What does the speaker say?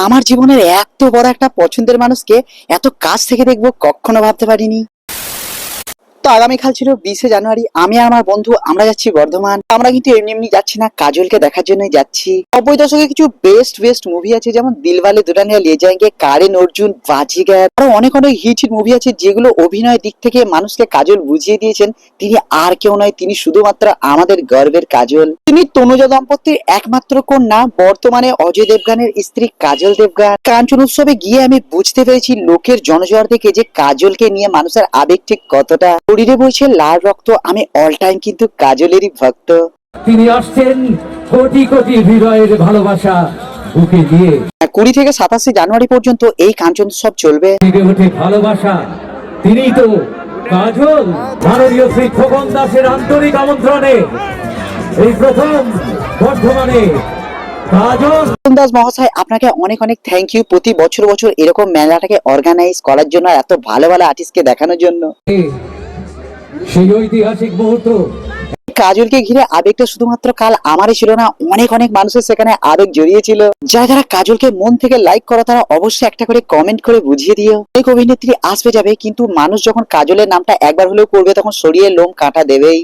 আমার জীবনের এত বড় একটা পছন্দের মানুষকে এত কাছ থেকে দেখবো কখনো ভাবতে পারিনি। তো আগামীকাল ছিল 20শে জানুয়ারি, আমি আর আমার বন্ধু আমরা যাচ্ছি বর্ধমান। আমরা কিন্তু এমনি এমনি যাচ্ছি না, কাজলকে দেখার জন্যই যাচ্ছি। 90 দশকে কিছু বেস্ট মুভি আছে, যেমন দিলওয়ালে দুলহানিয়া লে যায়েঙ্গে, কারেন অর্জুন, বাজিগার, আরো অনেক অনেক হিট মুভি আছে যেগুলো অভিনয়ের দিক থেকে মানুষকে কাজল বুঝিয়ে দিয়েছেন তিনি আর কেউ নয়, তিনি শুধুমাত্র আমাদের গর্বের কাজল। তিনি তনুজা দম্পতির একমাত্র কন্যা, বর্তমানে অজয় দেবগানের স্ত্রী কাজল দেবগান। কাঞ্চন উৎসবে গিয়ে আমি বুঝতে পেরেছি লোকের জনজোয়ার দেখে যে কাজলকে নিয়ে মানুষের আবেগ ঠিক কতটা। শরীরে বইছে লাল রক্ত, আমি অল টাইম কিন্তু কাজলেরই ভক্ত। তিনি আসছেন কোটি কোটি হৃদয়ের ভালোবাসা বুকে দিয়ে। 20 থেকে 27শে জানুয়ারি পর্যন্ত এই কাঞ্চন উৎসব চলবে। ভালোবাসা তিনিই তো কাজল। মাননীয় শ্রী খোকন দাসের আন্তরিক আমন্ত্রণে এই প্রথম বর্ধমানে কাজল দাস মহাশয়, আপনাকে অনেক অনেক থ্যাংক ইউ প্রতি বছর বছর এরকম মেলাটাকে অর্গানাইজ করার জন্য, এত ভালো ভালো আর্টিস্টকে দেখানোর জন্য। সেই ঐতিহাসিক মুহূর্ত। কাজলকে ঘিরে আবেগটা শুধুমাত্র কাল আমারই ছিল না, অনেক অনেক মানুষের সেখানে আবেগ জড়িয়েছিল। যারা কাজলকে মন থেকে লাইক করো তারা অবশ্যই একটা করে কমেন্ট করে বুঝিয়ে দিও। অনেক অভিনেত্রী আসবে যাবে, কিন্তু মানুষ যখন কাজলের নামটা একবার হলেও করবে তখন শরীরে লোম কাটা দেবেই।